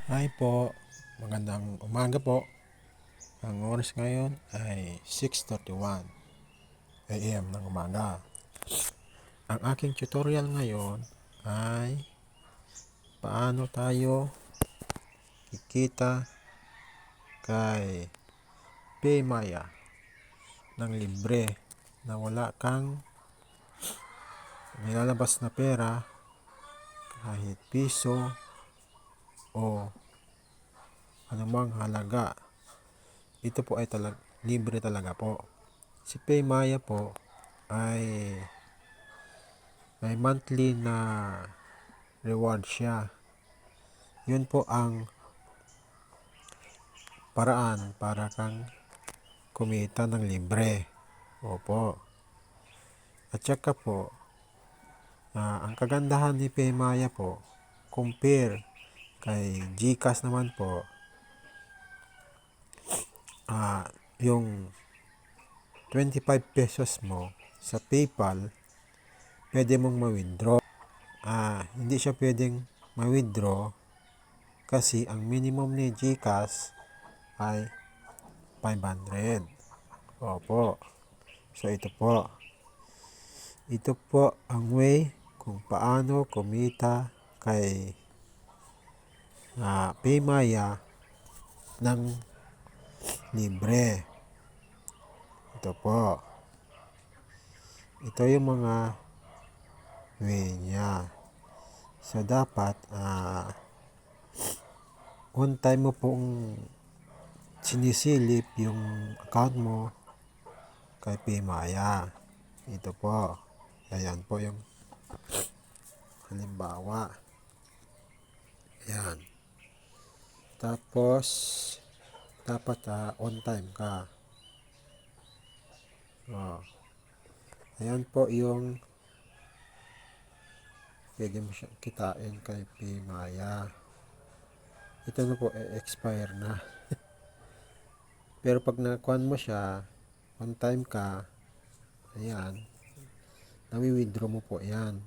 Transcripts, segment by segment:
Hi po, magandang umaga po. Ang oras ngayon ay 6:31 AM ng umaga. Ang aking tutorial ngayon ay paano tayo kikita kay Paymaya ng libre na wala kang nilalabas na pera kahit piso o anumang halaga. Ito po ay libre talaga po. Si Paymaya po ay may monthly na reward siya. Yun po ang paraan para kang kumita ng libre. Opo. At saka po, ang kagandahan ni Paymaya po, compare kay GCash naman po, yung 25 pesos mo sa PayPal, pwede mong ma-withdraw. Hindi siya pwedeng ma-withdraw kasi ang minimum ni GCash ay 500. Opo. So ito po. Ito po ang way kung paano kumita kay Paymaya ng libre. Ito po. Ito yung mga way niya. So dapat on time mo pong sinisilip yung account mo kay Paymaya. Ito po. Ayan po yung halimbawa. Ayan. Tapos dapat on time ka. Ayan po yung pwede mo siya kitain kay Paymaya. Ito na po expire na. Pero pag nakuhan mo siya, on time ka, ayan, nami-withdraw mo po yan.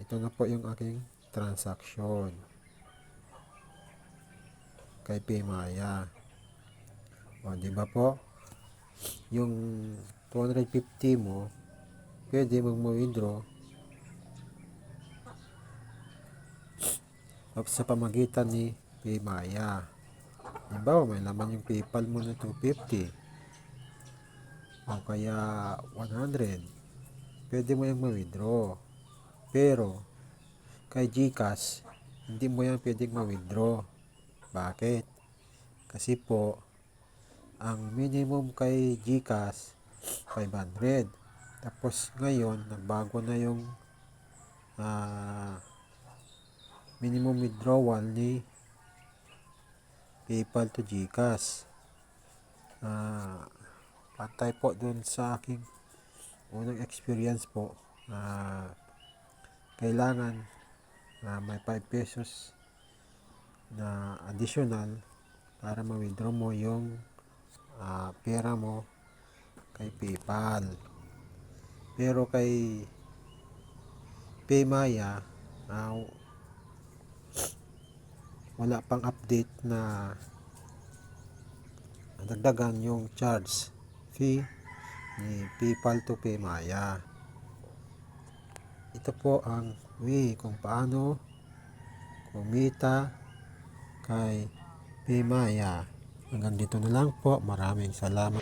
Ito na po yung aking transaction kay Paymaya. Di ba po? Yung 250 mo, pwede mong ma-withdraw sa pamagitan ni Paymaya. Diba, may laman yung PayPal mo na 250 o kaya 100, pwede mo yung ma-withdraw. Pero kay GCash, hindi mo yan pwedeng ma-withdraw. Bakit? Kasi po, ang minimum kay GCash 500. Tapos ngayon, nagbago na yung minimum withdrawal ni PayPal to GCash. Pantay po dun sa aking unang experience po, kailangan may 5 pesos na additional para ma-withdraw mo yung pera mo kay PayPal. Pero kay Paymaya, wala pang update na dagdagan yung charge fee ni PayPal to Paymaya. Ito po ang way kung paano kumita kay Paymaya. Hanggang dito na lang po. Maraming salamat.